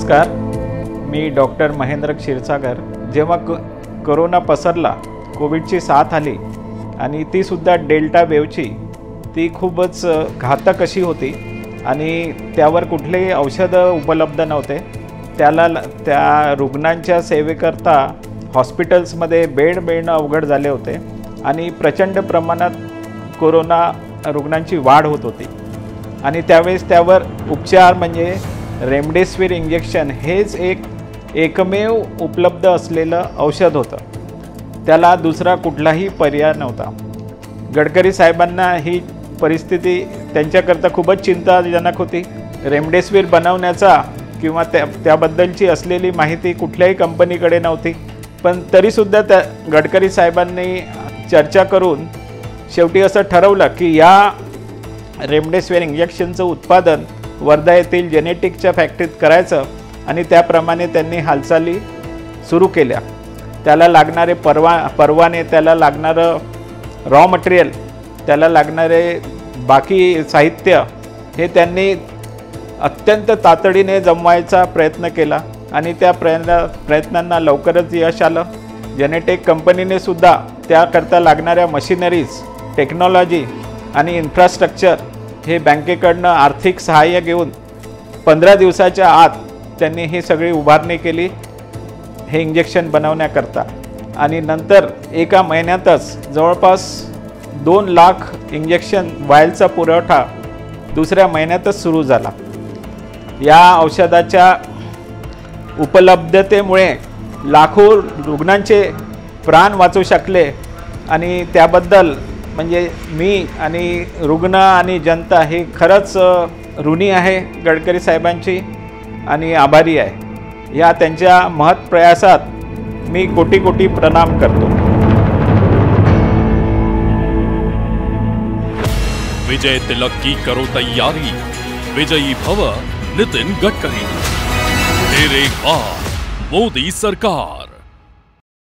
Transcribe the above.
नमस्कार, मी डॉक्टर महेंद्र क्षीरसागर। जेव्हा कोरोना पसरला, कोविडची साथ आली आणि ती सुद्धा डेल्टा वेव्हची, ती खूपच घातक अशी होती आणि त्यावर कुठलेही औषधं उपलब्ध नव्हते। त्या रुग्णांच्या सेवेकरता हॉस्पिटल्समध्ये बेड मिळणं अवघड झाले होते आणि प्रचंड प्रमाणात कोरोना रुग्णांची वाढ होत होती आणि त्यावेळेस त्यावर उपचार म्हणजे रेमडेसिवीर इंजेक्शन हेच एकमेव उपलब्ध असलेलं औषध होतं। त्याला दुसरा कुठलाही पर्याय नव्हता। गडकरी साहेबांना ही परिस्थिती त्यांच्याकरता खूपच चिंताजनक होती। रेमडेसिवीर बनवण्याचा किंवा त्याबद्दलची असलेली माहिती कुठल्याही कंपनीकडे नव्हती, पण तरीसुद्धा त्या गडकरी साहेबांनी चर्चा करून शेवटी असं ठरवलं की या रेमडेसिवीर इंजेक्शनचं उत्पादन वर्धा येथील जेनेटिक्सच्या फॅक्टरीत करायचं आणि त्याप्रमाणे त्यांनी हालचाली सुरू केल्या। त्याला लागणारे परवाने, त्याला लागणारं रॉ मटेरियल, त्याला लागणारे बाकी साहित्य हे त्यांनी अत्यंत तातडीने जमवायचा प्रयत्न केला आणि त्या प्रयत्नांना लवकरच यश आलं। जेनेटिक कंपनीने सुद्धा त्याकरता लागणाऱ्या मशिनरीज, टेक्नॉलॉजी आणि इन्फ्रास्ट्रक्चर हे बँकेकडनं आर्थिक सहाय्य घेऊन 15 दिवसाच्या आत त्यांनी ही सगळी उभारणी केली हे इंजेक्शन बनवण्याकरता आणि नंतर एका महिन्यातच जवळपास 2 लाख इंजेक्शन वायलचा पुरवठा दुसऱ्या महिन्यातच सुरू झाला। या औषधाच्या उपलब्धतेमुळे लाखो रुग्णांचे प्राण वाचू शकले आणि त्याबद्दल म्हणजे मी आणि रुग्ण आणि जनता ही खरंच ऋणी आहे गडकरी साहेबांची आणि आभारी आहे। या त्यांच्या महत् प्रयासात मी कोटी कोटी प्रणाम करतो। विजय तिलक की करो तैयारी, विजयी भव नितिन गडकरी। तेरे बाद मोदी सरकार।